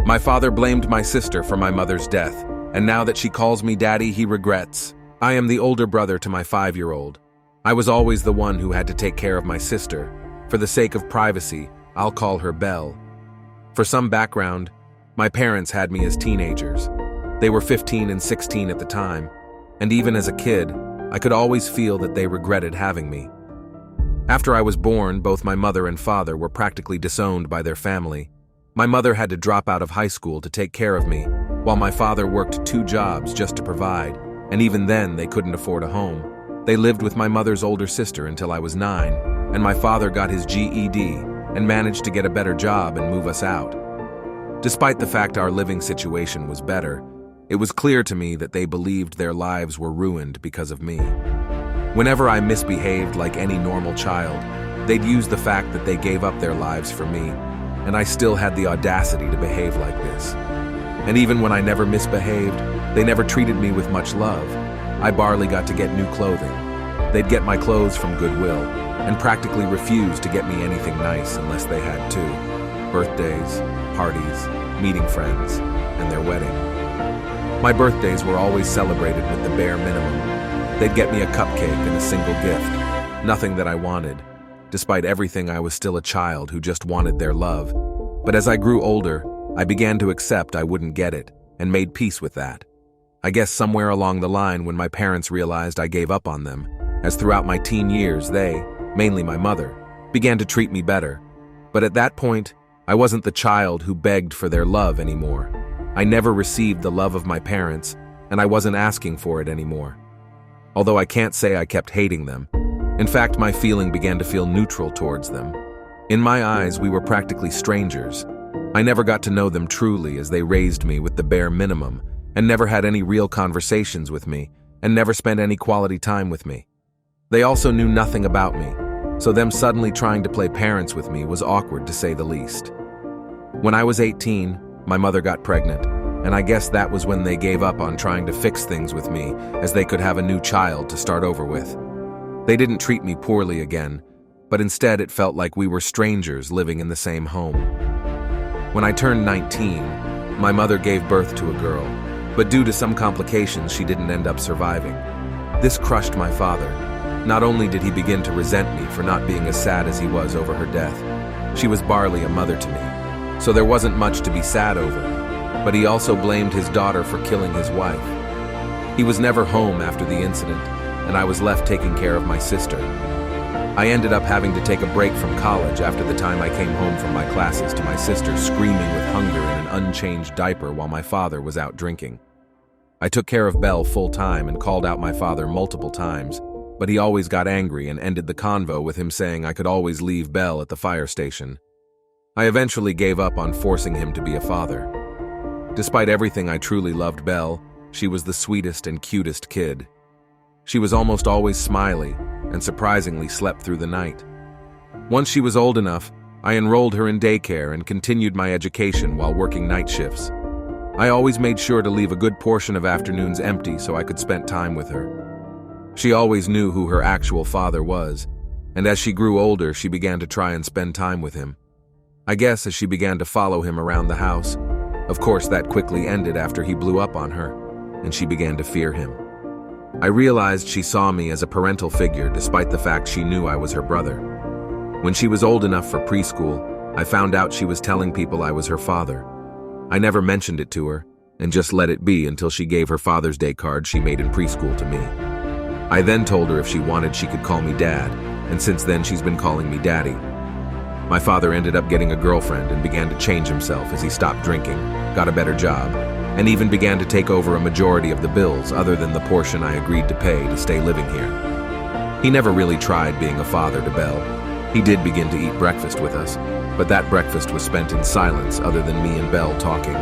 My father blamed my sister for my mother's death, and now that she calls me daddy, he regrets. I am the older brother to my 5-year-old. I was always the one who had to take care of my sister. For the sake of privacy, I'll call her Belle. For some background, my parents had me as teenagers. They were 15 and 16 at the time, and even as a kid, I could always feel that they regretted having me. After I was born, both my mother and father were practically disowned by their family. My mother had to drop out of high school to take care of me, while my father worked 2 jobs just to provide, and even then they couldn't afford a home. They lived with my mother's older sister until I was 9, and my father got his GED and managed to get a better job and move us out. Despite the fact our living situation was better, it was clear to me that they believed their lives were ruined because of me. Whenever I misbehaved like any normal child, they'd use the fact that they gave up their lives for me, and I still had the audacity to behave like this. And even when I never misbehaved, they never treated me with much love. I barely got to get new clothing. They'd get my clothes from Goodwill, and practically refused to get me anything nice unless they had to. Birthdays, parties, meeting friends, and their wedding. My birthdays were always celebrated with the bare minimum. They'd get me a cupcake and a single gift, nothing that I wanted. Despite everything, I was still a child who just wanted their love. But as I grew older, I began to accept I wouldn't get it, and made peace with that. I guess somewhere along the line when my parents realized I gave up on them, as throughout my teen years they, mainly my mother, began to treat me better. But at that point, I wasn't the child who begged for their love anymore. I never received the love of my parents, and I wasn't asking for it anymore. Although I can't say I kept hating them. In fact, my feeling began to feel neutral towards them. In my eyes, we were practically strangers. I never got to know them truly as they raised me with the bare minimum, and never had any real conversations with me, and never spent any quality time with me. They also knew nothing about me, so them suddenly trying to play parents with me was awkward to say the least. When I was 18, my mother got pregnant, and I guess that was when they gave up on trying to fix things with me, as they could have a new child to start over with. They didn't treat me poorly again, but instead it felt like we were strangers living in the same home. When I turned 19, my mother gave birth to a girl, but due to some complications she didn't end up surviving. This crushed my father. Not only did he begin to resent me for not being as sad as he was over her death, she was barely a mother to me, so there wasn't much to be sad over, but he also blamed his daughter for killing his wife. He was never home after the incident, and I was left taking care of my sister. I ended up having to take a break from college after the time I came home from my classes to my sister screaming with hunger in an unchanged diaper while my father was out drinking. I took care of Belle full-time and called out my father multiple times, but he always got angry and ended the convo with him saying I could always leave Belle at the fire station. I eventually gave up on forcing him to be a father. Despite everything, I truly loved Belle. She was the sweetest and cutest kid. She was almost always smiley, and surprisingly slept through the night. Once she was old enough, I enrolled her in daycare and continued my education while working night shifts. I always made sure to leave a good portion of afternoons empty so I could spend time with her. She always knew who her actual father was, and as she grew older, she began to try and spend time with him. I guess as she began to follow him around the house. Of course, that quickly ended after he blew up on her, and she began to fear him. I realized she saw me as a parental figure despite the fact she knew I was her brother. When she was old enough for preschool, I found out she was telling people I was her father. I never mentioned it to her, and just let it be until she gave her Father's Day card she made in preschool to me. I then told her if she wanted she could call me Dad, and since then she's been calling me Daddy. My father ended up getting a girlfriend and began to change himself as he stopped drinking, got a better job, and even began to take over a majority of the bills other than the portion I agreed to pay to stay living here. He never really tried being a father to Belle. He did begin to eat breakfast with us, but that breakfast was spent in silence other than me and Belle talking.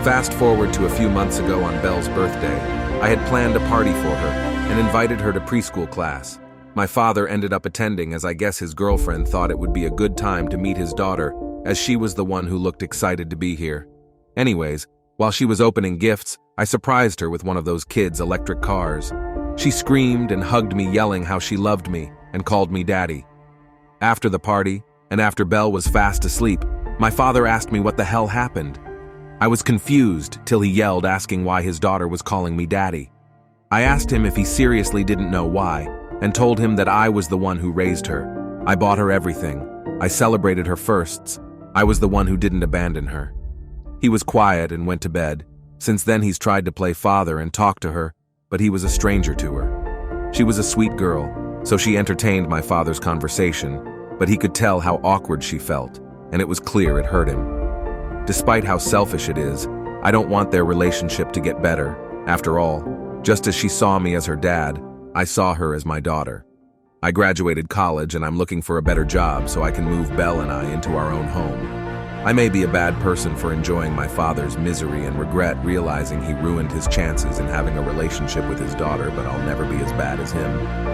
Fast forward to a few months ago on Belle's birthday, I had planned a party for her and invited her to preschool class. My father ended up attending as I guess his girlfriend thought it would be a good time to meet his daughter, as she was the one who looked excited to be here. Anyways, while she was opening gifts, I surprised her with one of those kids' electric cars. She screamed and hugged me, yelling how she loved me and called me Daddy. After the party, and after Belle was fast asleep, my father asked me what the hell happened, I was confused till he yelled, asking why his daughter was calling me daddy. I asked him if he seriously didn't know why, and told him that I was the one who raised her. I bought her everything. I celebrated her firsts. I was the one who didn't abandon her. He was quiet and went to bed. Since then he's tried to play father and talk to her, but he was a stranger to her. She was a sweet girl, so she entertained my father's conversation, but he could tell how awkward she felt, and it was clear it hurt him. Despite how selfish it is, I don't want their relationship to get better. After all, just as she saw me as her dad, I saw her as my daughter. I graduated college and I'm looking for a better job so I can move Belle and I into our own home. I may be a bad person for enjoying my father's misery and regret realizing he ruined his chances in having a relationship with his daughter, but I'll never be as bad as him.